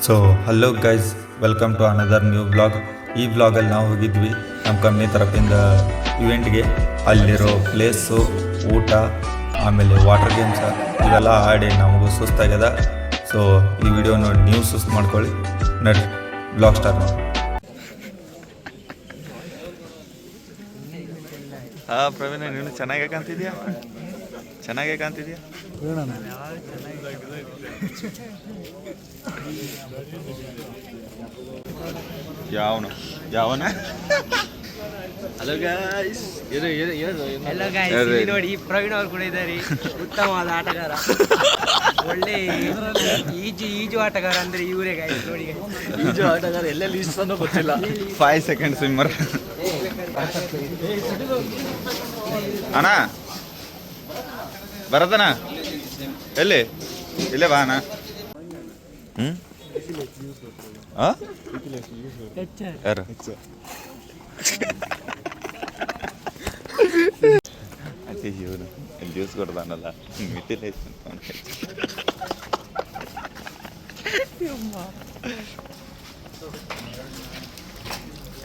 So hello guys, welcome to another new blog. ಈ ಬ್ಲಾಗಲ್ಲಿ ನಾವು ಹೋಗಿದ್ವಿ ನಮ್ಮ ಕಂಪ್ನಿ ತರಫಿಂದ ಇವೆಂಟ್ಗೆ. ಅಲ್ಲಿರೋ ಪ್ಲೇಸು, ಊಟ, ಆಮೇಲೆ ವಾಟರ್ ಗೇಮ್ಸ ಇವೆಲ್ಲ ಆಡಿ ನಮಗೂ ಸುಸ್ತಾಗ್ಯದ. ಸೊ ಈ ವಿಡಿಯೋ ನೋಡಿ ನೀವು ಸುಸ್ತು ಮಾಡ್ಕೊಳ್ಳಿ. ನಡ್ರಿ ಬ್ಲಾಗ್ ಸ್ಟಾರ್ಟ್ ಮಾಡಿ. ಪ್ರವೀಣ, ನೀನು ಚೆನ್ನಾಗೇ ಕಾಣ್ತಿದ್ಯಾ? ಚೆನ್ನಾಗೇ ಕಾಣ್ತಿದ್ಯಾ? ಯಾವನ ಹಲೋ ಗೈಸ್, ನೋಡಿ ಪ್ರವೀಣ್ ಅವ್ರು ಕೂಡ ಇದ್ದಾರೆ. ಉತ್ತಮವಾದ ಆಟಗಾರ, ಒಳ್ಳೆ ಈಜು ಆಟಗಾರ ಅಂದ್ರೆ ಇವರೇ ಗೈಸ್. ನೋಡಿ ಈಜು ಆಟಗಾರ ಎಲ್ಲೆಲ್ಲಿ ಈಜು ಗೊತ್ತಿಲ್ಲ. 5 ಸೆಕೆಂಡ್ ಸ್ವಿಮ್ಮರ್. ಅಣ್ಣ ಬರದನ ಎಲ್ಲಿ? ಇಲ್ಲೇ ಬಾ ಅಣ್ಣ. ಯಾರು ಅತಿ ಇವನು ಜ್ಯೂಸ್ ಕೊಡ್ತಾನಲ್ಲ, ಮಿತಿಲೇಸ್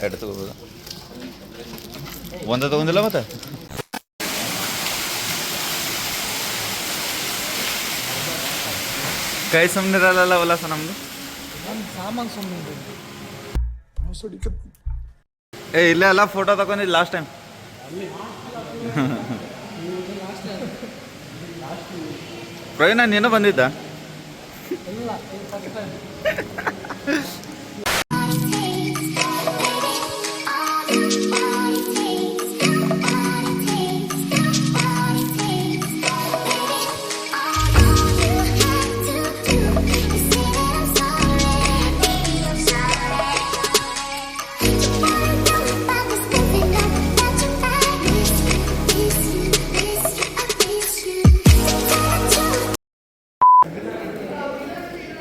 ಎರಡು ತಗೋಬೋದ? ಒಂದ ತಗೊಂಡಿಲ್ಲ ಮತ್ತೆ? ಕೈ ಸುಮ್ಮನಿರಲ್ಲ ಉಲ್ಲಾಸ ನಮ್ದು. ಇಲ್ಲೇ ಅಲ್ಲ ಫೋಟೋ ತಗೊಂಡಿದ್ದು ಲಾಸ್ಟ್ ಟೈಮ್. ಪ್ರವೀಣ, ನೀನು ಬಂದಿದ್ದ?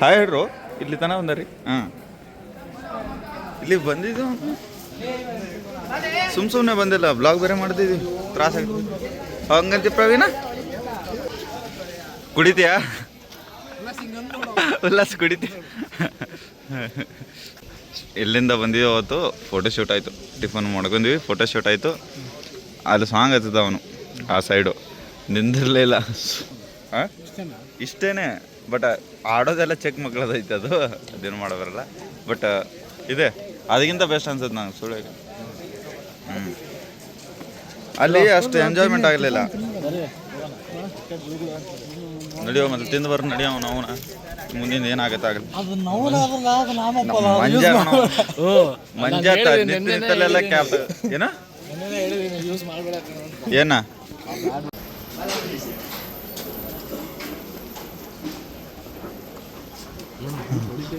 ಹಾಯ್ ಹೇಳ್ರು, ಇಲ್ಲಿ ತನ ಬಂದಾರಿ. ಇಲ್ಲಿ ಬಂದಿದ್ದು ಸುಮ್ಮನೆ ಬಂದಿಲ್ಲ, ಬ್ಲಾಗ್ ಬೇರೆ ಮಾಡ್ತಿದ್ವಿ, ತ್ರಾಸ ಆಗ್ತದೆ. ಹಂಗಂತ ಪ್ರವೀಣ ಕುಡಿತೀಯಾ? ಉಲ್ಲಾಸ ಕುಡಿತೀಯ? ಎಲ್ಲಿಂದ ಬಂದಿದ್ದೋ ಅವತ್ತು ಫೋಟೋಶೂಟ್ ಆಯಿತು. ಟಿಫನ್ ಮಾಡ್ಕೊಂಡ್ವಿ, ಫೋಟೋಶೂಟ್ ಆಯಿತು. ಅಲ್ಲಿ ಸಾಂಗ್ ಹತ್ತಿದ ಅವನು ಆ ಸೈಡು ನಿಂದಿರಲೇ ಇಲ್ಲ. ಇಷ್ಟೇನೆ, ಬಟ್ ಆಡೋದೆಲ್ಲ ಚೆಕ್ ಮಕ್ಕಳದೈತೆ, ಅದೇನು ಮಾಡೋಬರಲ್ಲ. ಬಟ್ ಇದೆ, ಅದಕ್ಕಿಂತ ಬೆಸ್ಟ್ ಅನ್ಸುತ್ತೆ ನಂಗೆ ಸುಳ್ಳು. ಅಲ್ಲಿ ಅಷ್ಟು ಎಂಜಾಯ್ಮೆಂಟ್ ಆಗಲಿಲ್ಲ. ನಡಿಯೋ ಮತ್ತೆ ತಿಂದು ಬರ್, ನಡಿಯೋ ನಾವು ಮುಂದಿನ ಏನಾಗತ್ತೆ ಆಗಲ್ಲ. ಮಂಜಾಲೆಲ್ಲ ಕ್ಯಾಪ್ ಏನ ಏನ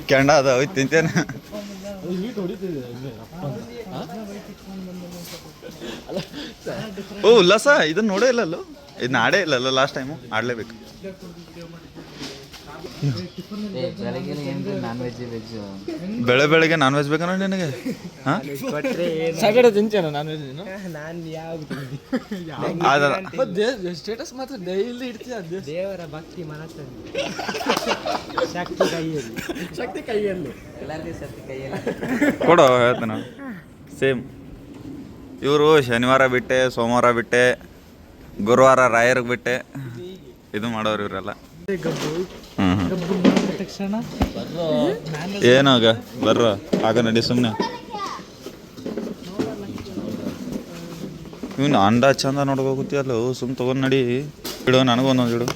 ಕೆಂಡ ಅದ ಹೋಯ್ತು ತಿಂತೇನೆ. ಓ ಉಲ್ಲಾಸ, ಇದನ್ನ ನೋಡೇ ಇಲ್ಲಲ್ಲೋ, ಇದನ್ನ ಆಡೇ ಇಲ್ಲಲ್ಲ ಲಾಸ್ಟ್ ಟೈಮು. ಆಡಲೇಬೇಕು. ಬೆಳಗ್ಗೆ ನಾನ್ ವೆಜ್ ಬೇಕನ್ನ ನಿನಗೆ? ಸ್ಟೇಟಸ್ ಮಾತ್ರ ಡೈಲಿ ಇಡ್ತೀಯ. ದೇವರ ಭಕ್ತಿ ಮನಸ್ಸಲ್ಲಿ, ಶಕ್ತಿ ಕೈಯಲ್ಲಿ, ಎಲ್ಲರಿಗೂ ಶಕ್ತಿ ಕೈಯಲ್ಲಿ ಕೊಡೋ ಹೇಳ್ತಾನ. ಸೇಮ್ ಇವರು ಶನಿವಾರ ಬಿಟ್ಟೆ, ಸೋಮವಾರ ಬಿಟ್ಟೆ, ಗುರುವಾರ ರಾಯರ್ಗೆ ಬಿಟ್ಟೆ ಇದು ಮಾಡೋರು ಇವರೆಲ್ಲ. ಏನಾಗ ಬರ್ರ ಆಗ ನಡಿ ಸುಮ್ಮನೆ. ಇವನು ಅಂಡ ಚಂದ ನೋಡ್ಕೋಗುತ್ತೀಯಲ್ಲ, ಸುಮ್ಮನೆ ತೊಗೊಂಡು ನಡಿ. ಇಡು, ನನಗೊಂದೊಂದು ಇಡು.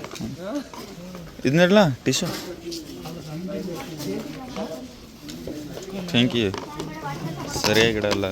ಇದನ್ನಿಡ್ಲ ಟಿಶ್ಯೂ. Thank you. ಸರಿಯಾಗಿ ಇಡಲ್ಲ.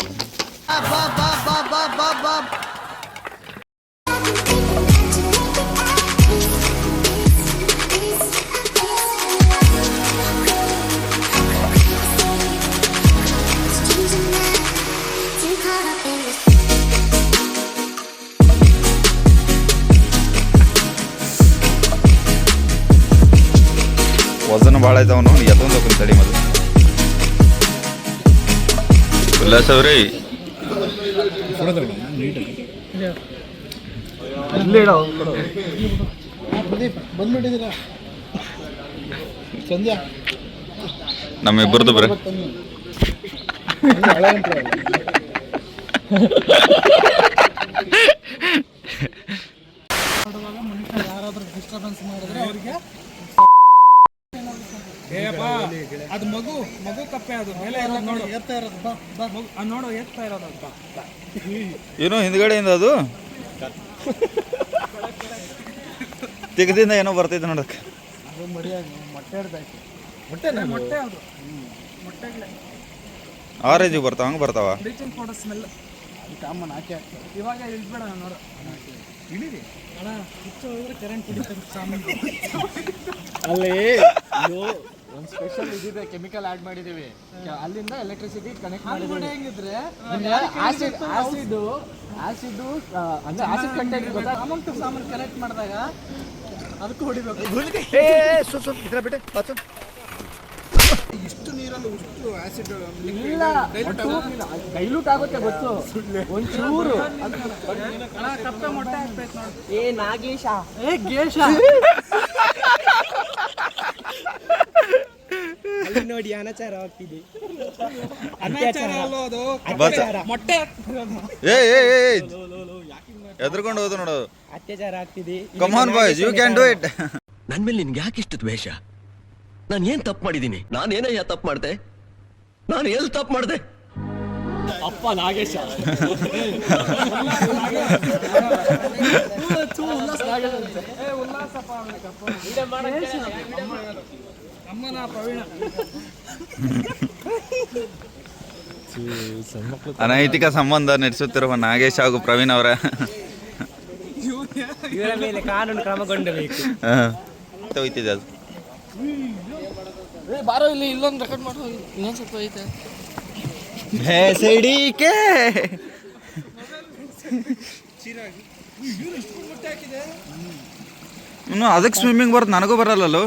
ವಜನ ಭಾಳ ಇದ್ದಾವನು, ಎತ್ತೊಂದು ಹೋಗ್ತೀನಿ ತಡಿ ಮೊದಲು. ಉಲ್ಲಾಸ ಅವ್ರಿ ಬಂದ್ಬಿಟ್ಟಿದ್ದೀರಾ ಸಂಧ್ಯಾ? ನಮ್ಮಿಬ್ಬರದು ಬರ ಯಾರಾದ್ರೂ ಡಿಸ್ಟರ್ಬೆನ್ಸ್ ಮಾಡಿದ್ರೆ ಅವರಿಗೆ ಅದು ಮಗು ಕಪ್ಪೆ ಅದು ಮೇಲೆ ನೋಡು ಏರ್ತಾ ಇರೋದು ನೋಡು ಏರ್ತಾ ಇರೋದು ಅಂತ ಏನೋ ಹಿಂದ್ಗಡೆಯಿಂದ ಅದು ತೆಗೆದಿಂದ ಏನೋ ಬರ್ತೈತೆ ನೋಡಕ್ಕೆ. ಅದು ಮರಿಯಾಗಿ ಮೊಟ್ಟೆ ಹಿಡ್ದಾಯ್ತು ಮೊಟ್ಟೆ ಅದು ಮೊಟ್ಟೆಗಳೇ ಆರೇಜಿಗೆ ಬರ್ತಾವ ಹಂಗೆ ಬರ್ತಾವ. ಬ್ಲೀಚಿಂಗ್ ಪೌಡರ್ ಸ್ಮೆಲ್ ಕಾಮನ್ ಹಾಕಿ ಇವಾಗ ಇಳಿಸ್ಬೇಡ ನೋಡು ಇಳಿರಿ ಅಣ್ಣ ಹುಚ್ಚು ಹೋದ್ರೆ ಕರೆಂಟ್ ಹಿಡಿತಾರೆ ಸಾಮಾನು ಅಲ್ಲಿ ಒಂದು ಸ್ಪೆಷಲ್ ಇದಿದೆ ಕೆಮಿಕಲ್ ಆ್ಯಡ್ ಮಾಡಿದ್ದೀವಿ ಅಲ್ಲಿಂದ ಎಲೆಕ್ಟ್ರಿಸಿಟಿ ಕನೆಕ್ಟ್ ಮಾಡಿದ್ದೀವಿ. ಹೆಂಗಿದ್ರೆ ಆಸಿಡ್ ಅಂದರೆ ಆಸಿಡ್ ಕಂಟೆಂಟ್ ಗೊತ್ತಾ ಸಾಮಾನು ಕನೆಕ್ಟ್ ಮಾಡಿದಾಗ ಅದಕ್ಕೂ ಹೊಡಿಬೇಕು. ಇಷ್ಟು ನೀರಲ್ಲಿ ಇಷ್ಟು ಆಸಿಡ್ ಇಲ್ಲ ಡೈಲ್ಯೂಟ್ ಆಗುತ್ತೆ ಗೊತ್ತು ಒಂಚೂರು ಕಪ್ಪೆ ಮೊಟ್ಟೆ ಹಾಕ್ಬೇಕು ನೋಡಿ. ಏ ನಾಗೇಶ ಏ ಗೇಶ ಅಲ್ಲಿ ನೋಡಿ ಅನಾಚಾರ ಆಗ್ತಿದೆ. ಅನಾಚಾರ ಅಲ್ಲೋ ಅದು ಮೊಟ್ಟೆ ಎದ್ರಕೊಂಡು ಹೋದು ನೋಡೋದು. ಅತ್ಯಾಚಾರ ಆಗ್ತಿದೆ. Come on boys, you can do it. ನನ್ ಮೇಲೆ ನಿನ್ಗೆ ಯಾಕೆ ಇಷ್ಟು ದ್ವೇಷ? ನಾನು ಏನ್ ತಪ್ಪು ಮಾಡಿದ್ದೀನಿ? ನಾನೇನಯ್ಯ ತಪ್ಪು ಮಾಡ್ದೆ? ನಾನು ಎಲ್ಲಿ ತಪ್ಪು ಮಾಡ್ದೆ? ಅಪ್ಪ ನಾಗೇಶ ಅಮ್ಮನ ಪ್ರವೀಣ ಅನೈತಿಕ ಸಂಬಂಧ ನಡೆಸುತ್ತಿರುವ ನಾಗೇಶ್ ಹಾಗೂ ಪ್ರವೀಣ್ ಅವರ ಇವರ ಮೇಲೆ ಕಾನೂನು ಕ್ರಮಗೊಂಡಬೇಕು. ಹೋಯ್ತಿದೆ ಅದು. ಬಾರೋ ಇಲ್ಲಿ ಇಲ್ಲೊಂದು ರೆಕಾರ್ಡ್ ಮಾಡು ಇನ್ನೊಂದು ಸ್ವಲ್ಪ ಐತೆ ಭೇಸಡಿಕೆ ಇನ್ನು ಅದಕ್ಕೆ ಸ್ವಿಮ್ಮಿಂಗ್ ಬರುತ್ತೆ, ನನಗೂ ಬರಲ್ಲಲ್ಲೋ.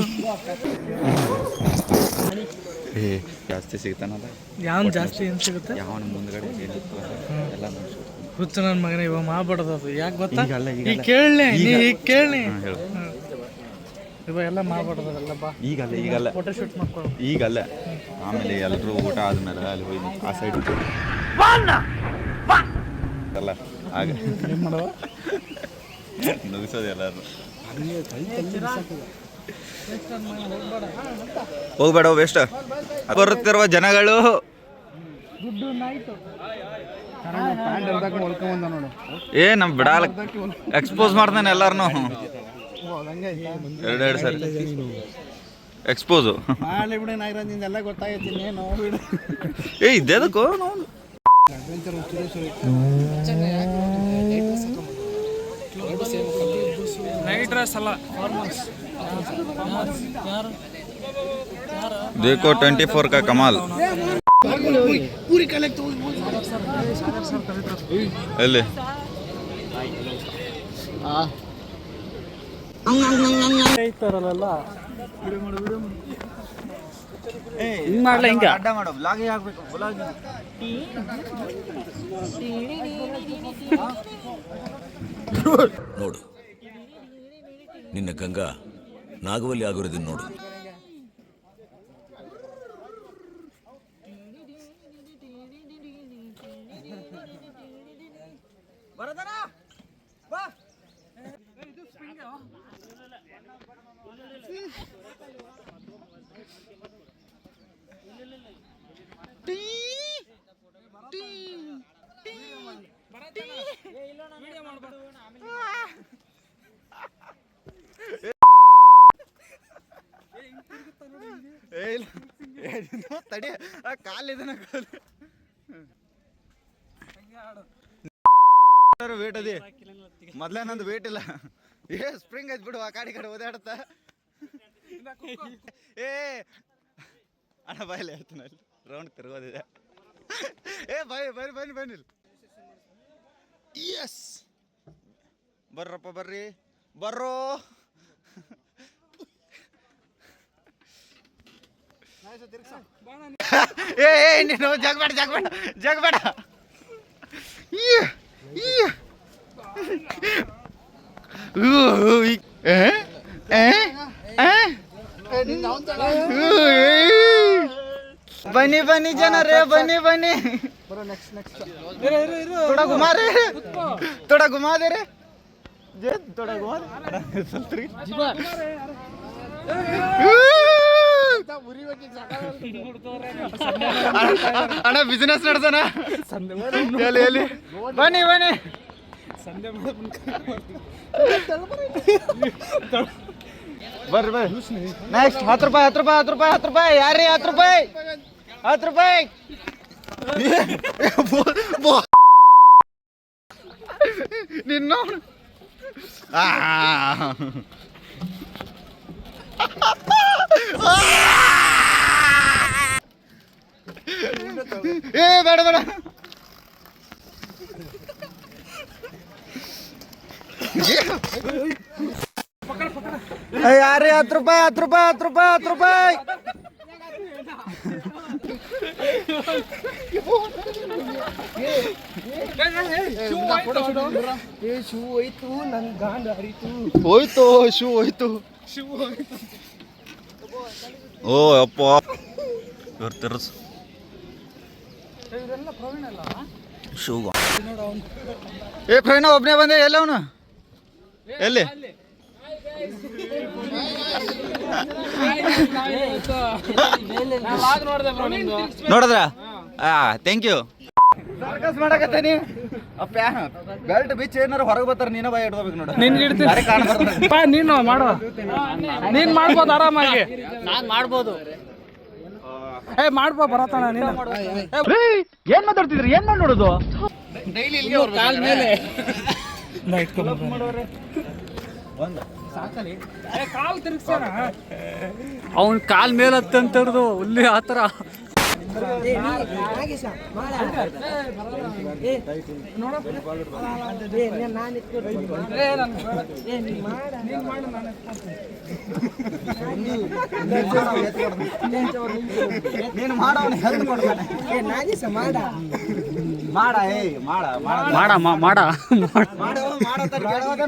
ಏ ಜಾಸ್ತಿ ಸಿಗ್ತಾನಲ್ಲ. ಯಾವನ್ ಜಾಸ್ತಿ ಏನು ಸಿಗುತ್ತೆ ಯಾವನ ಮುಂದ್ಗಡೆ ಏನಿತ್ತು ಎಲ್ಲ ನೋಡ್ಸೋದು. ಹುಚ್ಚು ನನ್ನ ಮಗನ ಇವಾಗ ಮಾಡ್ಬಾರ್ದು ಯಾಕೆ ಗೊತ್ತಾ? ಈಗ ಕೇಳಲಿ ಈಗ ಕೇಳಿ ಇವಾಗ ಎಲ್ಲ ಮಾಡ್ಬಾರ್ದಲ್ಲ ಬಾ. ಈಗಲ್ಲ ಫೋಟೋ ಶೂಟ್ ಮಾಡ್ಕೊಳ್ಳೋ ಈಗಲ್ಲ, ಆಮೇಲೆ ಎಲ್ಲರೂ ಊಟ ಆದ್ಮೇಲೆ ಅಲ್ಲಿ ಹೋಗಿ ಆ ಸೈಡ್ ಅಲ್ಲ ಆಗ ನುಗ್ಸೋದು ಎಲ್ಲರೂ. ಹೋಗ್ಬೇಡ ವೇಸ್ಟ್. ಬರುತ್ತಿರುವ ಜನಗಳು ಏ ನಮ್ ಬಿಡಾಲ ಎಕ್ಸ್ಪೋಸ್ ಮಾಡ್ತಾನೆ ಎಲ್ಲಾರನು. ಎರಡೆರಡು ಸರಿ ಎಕ್ಸ್ಪೋಸು. ಎಲ್ಲ ಗೊತ್ತಾಗೈತಿ ಏ ಇದ್ದೇದಕ್ಕೋ ನಾವು ನೈಟ್ ಡ್ರೆಸ್ ಅಲ್ಲ देखो 24 का कमाल. ಪೂರಿ ಕಲೆಕ್ಟ್ ಎಲ್ಲಿ ಐತಾರಲ್ಲ ಅಡ್ಡ ಮಾಡೋ ಬ್ಲಾಗಿಗೆ ಹಾಕ್ಬೇಕು. ನೋಡು, ನಿನ್ನ ಗಂಗಾ ನಾಗವಲ್ಲಿ ಆಗಿರೋದನ್ನ ನೋಡು. ತಡಿ ಕಾಲಿದನ ವೇಟ್ ಅದೇ ಮೊದ್ಲೇ ನಂದು ವೇಟ್ ಇಲ್ಲ. ಏ ಸ್ಪ್ರಿಂಗ್ ಐತ್ ಬಿಡು, ಆ ಕಡೆ ಓದಾಡತ್ತ. ಏ ಅಣ್ಣ ಬಾಯಲ್ಲಿ ಹೇಳ್ತಾನ ಅಲ್ಲಿ ರೌಂಡ್ ತಿರ್ಗೋದಿದೆ. ಏ ಬನ್ನಿ ಎಸ್ ಬರ್ರಪ್ಪ ಬರ್ರೋ. ಏ ನೀನು ಜಗ್ಬೇಡ. ಬನ್ನಿ ಬನ್ನಿ ಜನರೇ ಬನ್ನಿ ಬನ್ನಿ ಬರೋ ನೆಕ್ಸ್ಟ್ थोड़ा घुमा रहे थोड़ा घुमा दे रे जे थोड़ा घुमा दे सल्तरी ಅಣ್ಣ ಬಿಸಿನೆಸ್ ನಡೆಸೋಣ ಎಲ್ಲಿ ಬನ್ನಿ ಬನ್ನಿ ಬರ್ರಿ ಬರ್ರಿ ನೆಕ್ಸ್ಟ್ 10 ರೂಪಾಯಿ 10 ರೂಪಾಯಿ 10 ರೂಪಾಯಿ 10 ರೂಪಾಯಿ ಯಾರೇ 10 ರೂಪಾಯಿ 10 ರೂಪಾಯಿ ನಿನ್ನ ಏ ಬೇಡ ಬೇಡ ಯಾರೇ 10 ರೂಪಾಯಿ 10 ರೂಪಾಯಿ 10 ರೂಪಾಯಿ 10 ರೂಪಾಯಿ ಶೂ ಹೋಯ್ತು ನನ್ ಗಾಂಡ ಹರಿತು ಹೋಯ್ತು ಶೂ ಹೋಯ್ತು ಓ ಅಪ್ಪ ಇವ್ರು ತಿರ್ಸು ಶೂ ಏ ಪ್ರವೀಣ ಒಬ್ಬನೇ ಬಂದೆ ಎಲ್ಲ ಅವನು ಎಲ್ಲಿ ನೋಡಿದ್ರ ಥ್ಯಾಂಕ್ ಯು ಸರ್ಕಸ್ ಮಾಡಕತ್ತೇನಿ ಅಪ್ಪ ಬೆಲ್ಟ್ ಬಿಚ್ಚಿ ಏನಾರು ಹೊರಗೆ ಬರ್ತಾರೆ ನೀನ ಬಾಯ್ ಇಡ್ಕೋಬೇಕು ನೋಡ ನೀನು ಮಾಡು ನೀನ್ ಮಾಡ್ಬೋದು ಆರಾಮಾಗಿ ನಾನ್ ಮಾಡ್ಬೋದು ಏ ಮಾಡ್ಬೋ ಬರತ್ತಾನ ನೀನು ಏನ್ ಮಾತಾಡ್ತಿದ್ರಿ ಏನ್ ಮಾಡಿ ನೋಡೋದು ಕಾಲ್ ಮೇಲೆ ಕಾಲ್ ತಿರ್ಗ್ಸೋಣ ಅವನ್ ಕಾಲ್ ಮೇಲೆ ಹತ್ತಂತರ್ದು ಹುಲ್ಲಿ ಆತರ ನೀನು ಮಾಡವನ ಹೆಲ್ತ್ ಕೊಡ್ತಾನೆ ಮಾಡ ಏ ಮಾಡ ಮಾಡ ಮಾಡ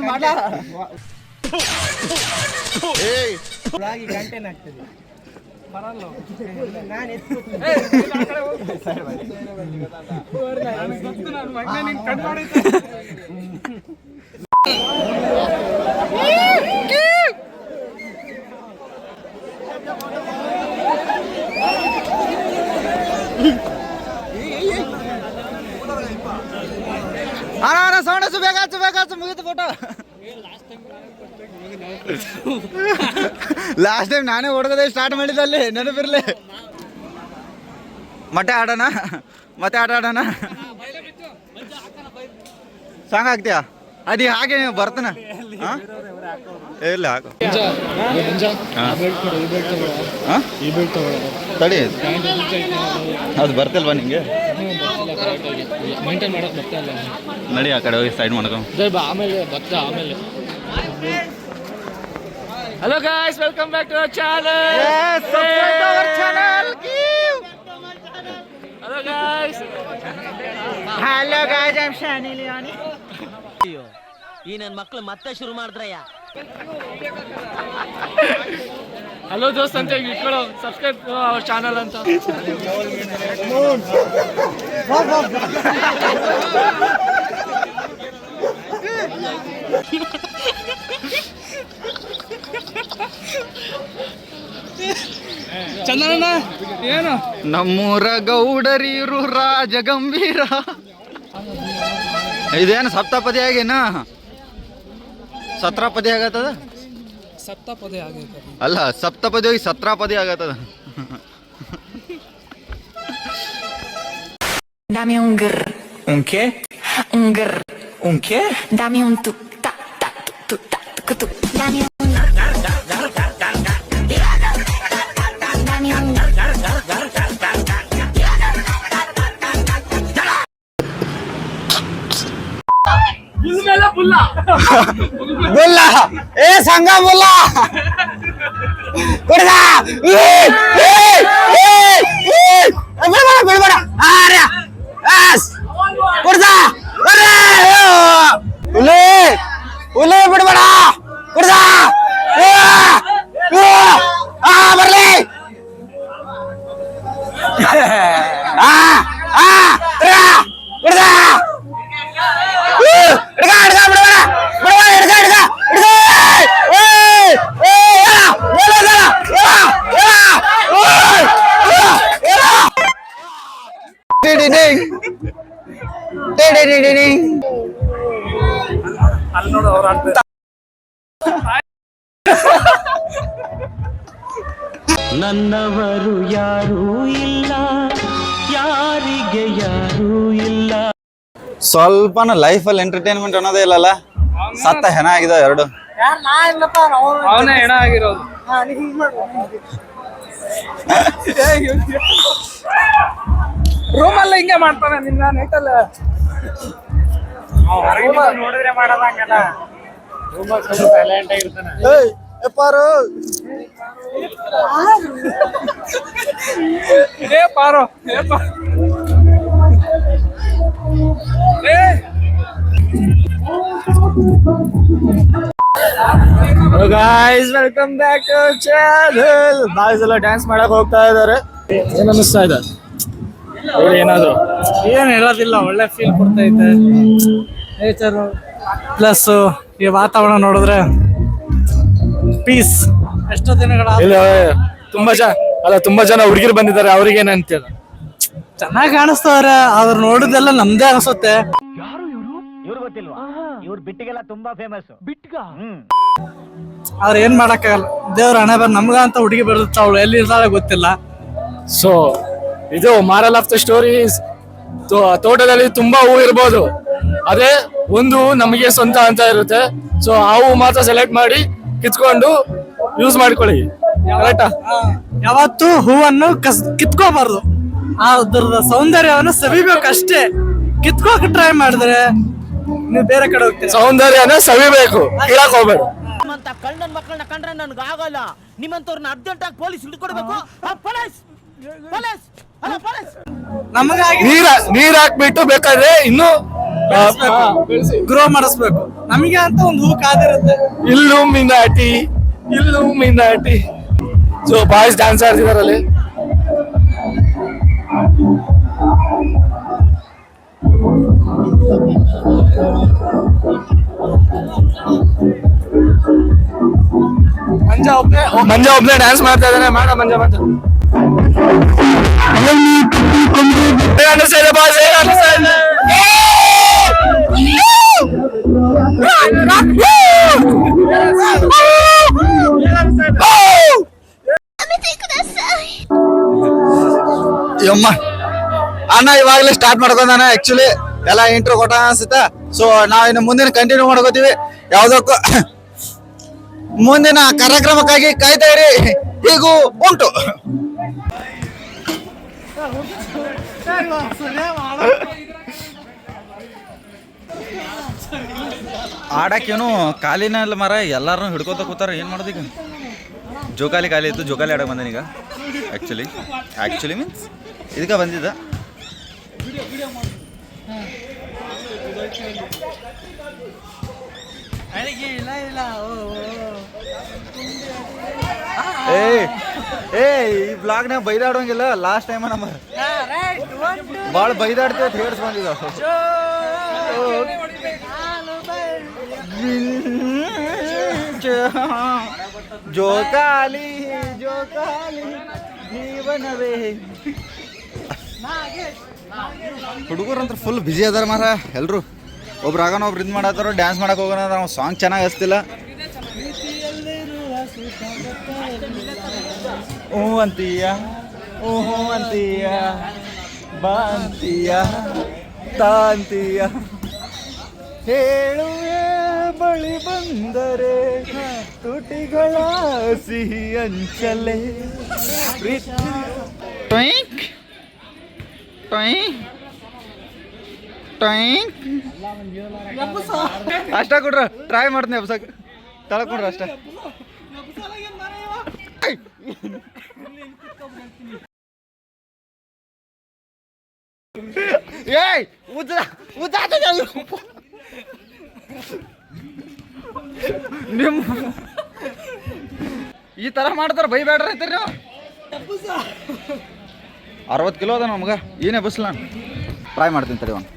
ಮಾಡ ಗಂಟೆನ ಆಗ್ತದೆ ಸೌಂಡ್ ಬೇಗ ಮುಗಿತು ಫೋಟೋ ಲಾಸ್ಟ್ ಟೈಮ್ ನಾನೇ ಹೊಡೆದೇ ಸ್ಟಾರ್ಟ್ ಮಾಡಿದಲ್ಲಿ ನೆನಪಿರ್ಲಿ ಮತ್ತೆ ಆಡೋಣ ಆಟ ಆಡೋಣ ಸಾಂಗ್ ಹಾಕ್ತೀಯಾ ಅದಿ ಹಾಗೆ ನೀವು ಬರ್ತಾನ ಇಲ್ಲ ಹಾಕು ತಡಿ ಅದು ಬರ್ತಿಲ್ವಾ ನಿಂಗೆ ನಡಿ ಆ ಕಡೆ ಹೋಗಿ ಸೈಡ್ ಮಾಡ್ಕೊ ಆಮೇಲೆ hello guys welcome back to our channel hello guys I am Shani Liyani ಈ ನನ್ನ ಮಕ್ಕಳು ಮತ್ತೆ ಶುರು ಮಾಡಿದ್ರಯ್ಯ ಹಲೋ ದೋಸ್ತ್ ಅಂತ ಇಟ್ಕೊಳ್ಳೋ ಸಬ್ಸ್ಕ್ರೈಬ್ ಅವರ್ ಚಾನಲ್ ಅಂತ ಚಂದನಣ್ಣ ಏನು ನಮ್ಮೂರ ಗೌಡರೀರು ರಾಜ ಗಂಭೀರ ಇದೇನು ಸಪ್ತಪದಿ ಆಗೇನ ಸತ್ರಪದಿ ಆಗತ್ತದ ಸಪ್ತಪದಿ ಆಗೈತೆ ಅಲ್ಲ ಸಪ್ತಪದಿ ಹೋಗಿ ಸತ್ರಪದಿ ಆಗತ್ತದ Dame un grr. Un qué? Un grr. Un qué? Dame un tu ta ta tu ta tu tu. Dame un Dame un बोला ए संगा बोला कुड़दा बिड़बड़ा अरे बस कुड़दा अरे उले उले बिड़बड़ा कुड़दा आ बरले ನನ್ನವರು ಯಾರೂ ಇಲ್ಲ, ಯಾರಿಗೆ ಯಾರೂ ಇಲ್ಲ. ಸ್ವಲ್ಪನ ಲೈಫಲ್ಲಿ ಎಂಟರ್ಟೈನ್ಮೆಂಟ್ ಅನ್ನೋದೇ ಇಲ್ಲಲ್ಲ. ಸತ್ತ ಹೆಣ ಆಗಿದೆ ಎರಡು. ಅವನೇ ಹೆಣ ಆಗಿರೋದು. ರೂಮಲ್ಲಿ ಹಿಂಗೆ ಮಾಡ್ತಾನೆ ನಿನ್ನ ನೈಟಲ್ಲ. ನೋಡಿದ್ರೆ ಮಾಡೋದಂಗಲ್ಲ. ರೂಮಲ್ಲಿ ಸ್ವಲ್ಪ ಸೈಲೆಂಟ್ ಆಗಿರ್ತಾನೆ. ಪಾರೋ guys, welcome back to channel. Boys ಎಲ್ಲ ಡ್ಯಾನ್ಸ್ ಮಾಡಕ್ ಹೋಗ್ತಾ ಇದಾರೆ. ಏನ್ ಅನಿಸ್ತಾ ಇದೆ ಏನಾದ್ರು? ಏನ್ ಹೇಳೋದಿಲ್ಲ, ಒಳ್ಳೆ ಫೀಲ್ ಕೊಡ್ತೈತೆ ನೇಚರು ಪ್ಲಸ್ ಈ ವಾತಾವರಣ ನೋಡಿದ್ರೆ ಪೀಸ್. ಎಷ್ಟೋ ದಿನಗಳ ತುಂಬಾ ಜನ ಹುಡುಗಿರು ಬಂದಿದ್ದಾರೆ. ಅವ್ರಿಗೆ ಏನಂತೀರ? ಚೆನ್ನಾಗಿ ಕಾಣಿಸ್ತವ್ರೆ, ಅವ್ರು ನೋಡಿದೆಲ್ಲ ನಮ್ದೇ ಅನ್ಸುತ್ತೆ. ಅವ್ರ ಏನ್ ಮಾಡಕ್ಕಾಗಲ್ಲ, ದೇವ್ರ ಹಣೆ ಬರ್. ನಮ್ಗಂತ ಹುಡುಗಿ ಬರುತ್ತೆ, ಅವಳು ಎಲ್ಲಿ ಇರ್ತಾಳೆ ಗೊತ್ತಿಲ್ಲ. ಸೊ ಇದು ಮಾರಲ್ ಆಫ್ ದ ಸ್ಟೋರೀಸ್. ತೋಟದಲ್ಲಿ ತುಂಬಾ ಹೂ ಇರ್ಬೋದು, ಅದೇ ಒಂದು ನಮಗೆ ಸ್ವಂತ ಅಂತ ಇರುತ್ತೆ. ಸೊ ಆ ಹೂ ಮಾತ್ರ ಸೆಲೆಕ್ಟ್ ಮಾಡಿ ಕಿತ್ಕೊಂಡು ಯೂಸ್ ಮಾಡ್ಕೊಳ್ಳಿ. ಕರೆಕ್ಟಾ? ಯಾವತ್ತು ಹೂವನ್ನು ಕಿತ್ಕೋಬಾರ್ದು, ಅದ್ರದ ಸೌಂದರ್ಯವನ್ನು ಸವಿಬೇಕಷ್ಟೇ. ಕಿತ್ಕೋಕ್ ಟ್ರೈ ಮಾಡಿದ್ರೆ ನೀವು ಬೇರೆ ಕಡೆ ಹೋಗ್ತೀರಿ. ಸೌಂದರ್ಯನ ಸವಿಬೇಕು, ಕೀಳಕ್ ಹೋಗ್ಬೇಡ. ನಿಮ್ಮಂತ ಕಳ್ಳನ ಮಕ್ಕಳನ್ನ ಕಂಡ್ರೆ ನನ್ಗೆ ಆಗಲ್ಲ. ನಿಮ್ಮಂತವ್ರನ್ನ ಅರ್ಜೆಂಟ್ ಆಗಿ ಪೊಲೀಸ್ ಹಿಡ್ಕೊಡ್ಬೇಕು. ನಮಗಾಗಿ ನೀರ್ ಹಾಕ್ಬಿಟ್ಟು ಬೇಕಾದ್ರೆ ಇನ್ನು ಗ್ರೋ ಮಾಡಿಸ್ಬೇಕು. ನಮಗೆ ಅಂತ ಒಂದು ಹೂ ಕಾದಿರುತ್ತೆ. ಇಲ್ಲೂ ಮಿನಾಟಿ. ಸೊ ಬಾಯ್ಸ್ ಡ್ಯಾನ್ಸ್ ಆಡ್ತಿದಾರಲ್ಲಿ. ಮಂಜ ಒಬ್ನೇ ಡ್ಯಾನ್ಸ್ ಮಾಡ್ತಾ ಇದ್ದಾನೆ. ಮಂಜ ಯಮ್ಮ ಅಣ್ಣ ಇವಾಗಲೇ ಸ್ಟಾರ್ಟ್ ಮಾಡ್ಕೊಂಡಾನ. ಆಕ್ಚುಲಿ ಎಲ್ಲ ಇಂಟ್ರೋ ಕೊಟ್ಟ ಅನ್ಸುತ್ತ. ಸೊ ನಾವ್ ಇನ್ನು ಮುಂದಿನ ಕಂಟಿನ್ಯೂ ಮಾಡ್ಕೋತೀವಿ. ಯಾವ್ದಕ್ಕೂ ಮುಂದಿನ ಕಾರ್ಯಕ್ರಮಕ್ಕಾಗಿ ಕಾಯ್ತಾ ಇರಿ. ಹೀಗೂ ಉಂಟು. ಆಡಕ್ಕೇನು ಕಾಲಿನ ಮರ ಎಲ್ಲಾರನು ಹಿಡ್ಕೋತ ಕೂತಾರ. ಏನ್ ಮಾಡೋದೀಗ? ಜೋಕಾಲಿ ಖಾಲಿ ಇತ್ತು, ಜೋಕಾಲಿ ಆಡಕ್ಕೆ ಬಂದೇನೀಗ. ಆ್ಯಕ್ಚುಲಿ ಮೀನ್ಸ್ ಇದಕ್ಕೆ ಬಂದಿದ್ದ. ಈ ಬ್ಲಾಗ್ನಾಗ ಬೈದಾಡೋಂಗಿಲ್ಲ. ಲಾಸ್ಟ್ ಟೈಮ್ ನಮ್ಮ ಭಾಳ ಬೈದಾಡ್ತೀವಿ ಅಂತ ಹೇಳ್ಸ್ಕೊಂಡಿದ್ದ. ಜೋಕಾಲಿ ಜೀವನವೇ. ಹುಡುಗರು ಅಂತ ಫುಲ್ ಬ್ಯುಸಿ ಅದಾರ ಮಾರ ಎಲ್ರು. ಒಬ್ರು ಆಗೋಣ, ಒಬ್ರು ಇದು ಮಾಡತ್ತಾರ. ಡ್ಯಾನ್ಸ್ ಮಾಡಕ್ಕೆ ಹೋಗೋಣ. ನಾವು ಸಾಂಗ್ ಚೆನ್ನಾಗಿ ಹಚ್ತಿಲ್ಲ. ಹ್ಞೂ ಅಂತೀಯ ಬಾ ಅಂತೀಯ ತಾ ಅಂತೀಯ. ಹೇಳುವೆ ಬಳಿ ಬಂದರೆ ತುಟಿಗಳ ಸಿಹಿ ಅಂಚಲೆ. ಟೊಯಿಂಕ್ ಅಷ್ಟ ಕೊಡ್ರ. ಟ್ರೈ ಮಾಡ್ತೀನಿ ಎಬ್ಸಕ್. ತಳಕೊಡ್ರ ಅಷ್ಟ. ಏಯ್ ನಿಮ್ ಈ ತರ ಮಾಡ್ತಾರ. ಬೈಬೇಡ್ರ ಅಂತೀರಿ ನೀವು. 60 ಕಿಲೋ ಅದ ನಮ್ಗೆ ಏನೇ ಬಸ್ಲ ಟ್ರೈ ಮಾಡ್ತೀನಿ ತಡಿ ಒಂದು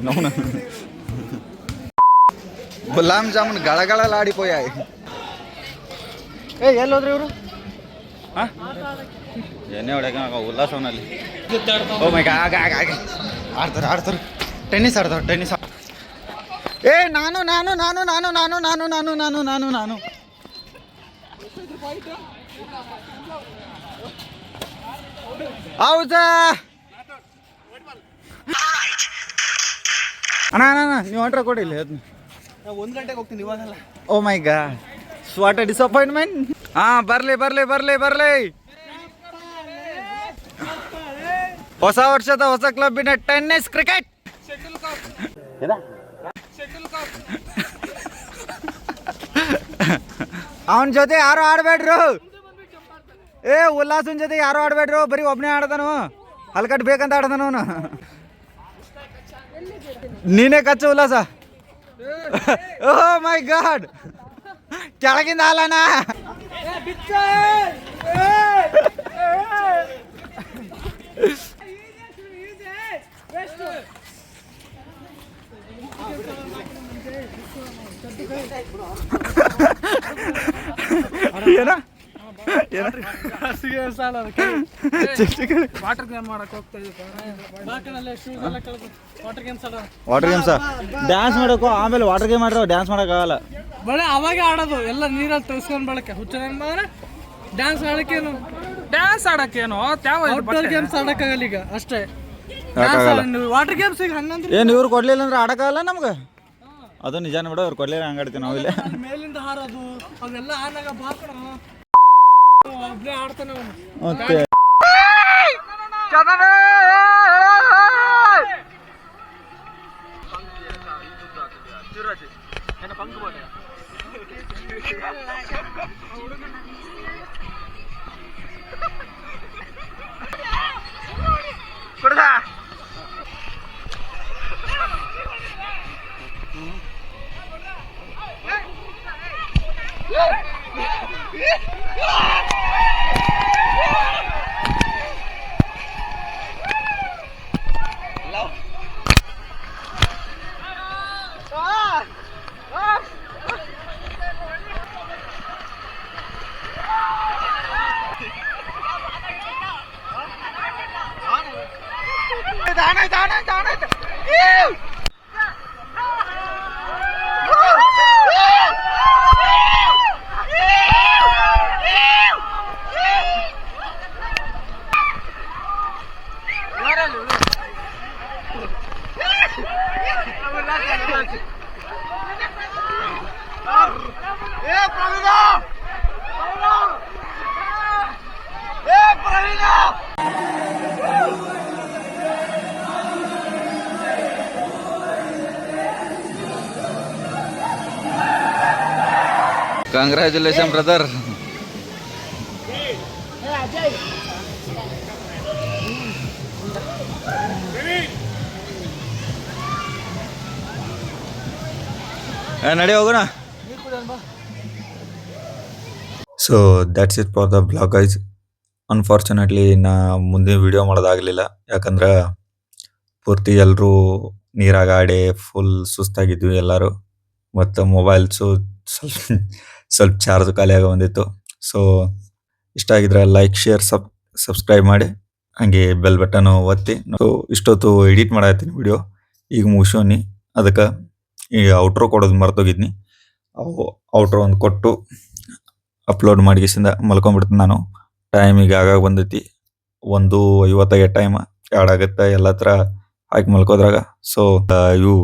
ನಾವು ಗುಲಾಬ್ ಜಾಮೂನ್ ಗಳಗಳಾಡಿಪೋಯ ಎಲ್ಲೋದ್ರಿ ಇವರು ಹಾಂ ಏನೇ ಹೊಡ್ಯಾಕ ಉಲ್ಲಾಸವನಲ್ಲಿ ಓ ಮೈ ಆಡ್ತಾರೆ ಟೆನ್ನಿಸ್ ಆಡ್ತಾರೆ ಟೆನ್ನಿಸ್ ಏ ನಾನು ಹೌದಾ ಅಣ್ಣ ನೀವು ಹೊಂಟ್ರ ಕೊಡಿಲ್ಲ ಅದನ್ನ 1 ಗಂಟೆಗೆ ಹೋಗ್ತೀನಿ ಇವಾಗಲ್ಲ. ಓ ಮೈ ಗಾಡ್ ವಾಟ್ ಅ ಡಿಸಪಾಯಿಂಟ್ಮೆಂಟ್. ಬರ್ಲಿ ಹೊಸ ವರ್ಷದ ಹೊಸ ಕ್ಲಬ್ಬಿನ ಟೆನ್ನಿಸ್ ಕ್ರಿಕೆಟ್ ಅವನ ಜೊತೆ ಯಾರು ಆಡ್ಬೇಡ್ರು. ಉಲ್ಲಾಸನ ಜೊತೆ ಯಾರು ಆಡ್ಬೇಡ್ರು, ಬರೀ ಒಬ್ಬನೇ ಆಡ್ತಾನು. ಹಲ್ಕಟ್ ಬೇಕಂತ ಆಡ್ತಾನ ಅವನು. ನೀನೇ ಕಚ್ಚು ಉಲ್ಲಾಸ. ಓ ಮೈ ಗಾಡ್ ಕೆಳಗಿಂದ ಅಲ್ಲಣ್ಣ. ವಾಟರ್ ಗೇಮ್ ಮಾಡಕ್ ಹೋಗ್ತಾ ವಾಟರ್ ಗೇಮ್ಸ್ ಡ್ಯಾನ್ಸ್ ಮಾಡಬೇಕು, ಆಮೇಲೆ ವಾಟರ್ ಗೇಮ್ ಮಾಡ್ರೆ ಡ್ಯಾನ್ಸ್ ಮಾಡೋಕ್ಕಾಗಲ್ಲ. ಬಳೆ ಅವಾಗ ಆಡೋದು ಎಲ್ಲ ನೀರಲ್ಲಿ ತೋರಿಸ್ಕೊಂಡ್ ಬಳಕೆ ಹುಚ್ಚ ಡ್ಯಾನ್ಸ್ ಆಡಕ್ಕೇನು ಔಟ್ಡೋರ್ ಗೇಮ್ಸ್ ಆಡಕ್ಕಾಗಲ್ಲ ಈಗ ಅಷ್ಟೇ. ವಾಟರ್ ಗೇಮ್ಸ್ ಈಗ ಹಂಗಂದ್ರೆ ಏನು ಇವ್ರು ಕೊಡ್ಲಿಲ್ಲ ಅಂದ್ರೆ ಆಡಕ್ಕಾಗಲ್ಲ ನಮ್ಗೆ. ಅದು ನಿಜಾನ ಬಿಡು, ಅವ್ರು ಕೊಡ್ಲಿಲ್ಲ ಹಂಗಾಡ್ತೀವಿ ನಾವಿಲ್ಲ. ಮೇಲಿಂದ ಹಾರೋದು ಅವೆಲ್ಲ ಆನಾಗ ಬಾಕಣ ಒಬ್ನೇ ಆಡ್ತಾನೆ ಅವನು. ಮತ್ತೆ ಕಂಗ್ರ್ಯಾಚುಲೇಷನ್ ಬ್ರದರ್. ನಡಿ ಹೋಗೋಣ. So that's it for the blog guys. Unfortunately ನಾ ಮುಂದೆ ವಿಡಿಯೋ ಮಾಡೋದಾಗಲಿಲ್ಲ, ಯಾಕಂದ್ರೆ ಪೂರ್ತಿ ಎಲ್ಲರೂ ನೀರಾಗ ಆಡಿ ಫುಲ್ ಸುಸ್ತಾಗಿದ್ವಿ ಎಲ್ಲರೂ. ಮತ್ತು ಮೊಬೈಲ್ಸು ಸ್ವಲ್ಪ ಚಾರ್ಜ್ ಖಾಲಿಯಾಗ ಬಂದಿತ್ತು. ಸೊ ಇಷ್ಟ ಆಗಿದ್ರೆ ಲೈಕ್, ಶೇರ್, ಸಬ್ಸ್ಕ್ರೈಬ್ ಮಾಡಿ, ಹಾಗೆ ಬೆಲ್ ಬಟನು ಒತ್ತಿ. ಸೊ ಇಷ್ಟೊತ್ತು ಎಡಿಟ್ ಮಾಡತ್ತೀನಿ ವಿಡಿಯೋ, ಈಗ ಮುಗಿಸೋನಿ. ಅದಕ್ಕೆ ಈ ಔಟ್ರೋ ಕೊಡೋದು ಮರ್ತೋಗಿದ್ನಿ. ಔಟ್ರೋ ಒಂದು ಕೊಟ್ಟು ಅಪ್ಲೋಡ್ ಮಾಡಿಸಿಂದ ಮಲ್ಕೊಂಡ್ಬಿಡ್ತೀನಿ ನಾನು. ಟೈಮ್ ಈಗ ಆಗಾಗ ಬಂದೈತಿ 1:50 ಟೈಮ್ ಆಗುತ್ತೆ ಎಲ್ಲ ಥರ ಹಾಕಿ ಮಲ್ಕೋದ್ರಾಗ. ಸೊ ಇವು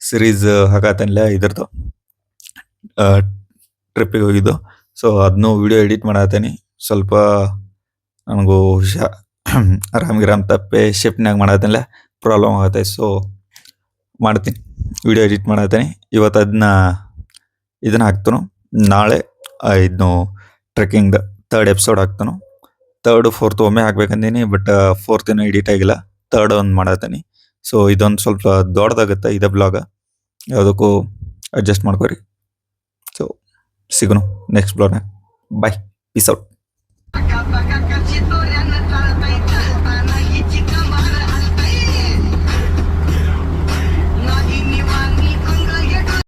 ಸಿರೀಸ್ ಹಾಕತ್ತಲ್ಲ ಇದ್ರದ್ದು ಟ್ರಿಪ್ಪಿಗೆ ಹೋಗಿದ್ದು. ಸೊ ಅದನ್ನೂ ವಿಡಿಯೋ ಎಡಿಟ್ ಮಾಡತ್ತೀನಿ. ಸ್ವಲ್ಪ ನನಗೂ ಆರಾಮ್ ತಪ್ಪೆ ಶಿಫ್ಟ್ನಾಗ ಮಾಡತ್ತೀನಿಲ್ಲ, ಪ್ರಾಬ್ಲಮ್ ಆಗತ್ತೆ. ಸೊ ಮಾಡ್ತೀನಿ, ವಿಡಿಯೋ ಎಡಿಟ್ ಮಾಡತ್ತೀನಿ. ಇವತ್ತು ಇದನ್ನ ಹಾಕ್ತಾನು. ನಾಳೆ ಇದನ್ನು ಟ್ರೆಕ್ಕಿಂಗ್ದು 3rd ಎಪಿಸೋಡ್ ಹಾಕ್ತಾನು. 3rd 4th ಒಮ್ಮೆ ಹಾಕ್ಬೇಕಂದೀನಿ, ಬಟ್ 4th ಇನ್ನೂ ಎಡಿಟ್ ಆಗಿಲ್ಲ. 3rd ಒಂದು ಮಾಡತ್ತೀನಿ. ಸೊ ಇದೊಂದು ಸ್ವಲ್ಪ ದೊಡ್ಡದಾಗುತ್ತೆ ಇದೇ ಬ್ಲಾಗ, ಯಾವುದಕ್ಕೂ ಅಡ್ಜಸ್ಟ್ ಮಾಡ್ಕೊರಿ. ಸಿಗೋಣ ನೆಕ್ಸ್ಟ್ ಬ್ಲಾಗ್ನಾಗ. ಬಾಯ್, ಪೀಸ್ ಔಟ್.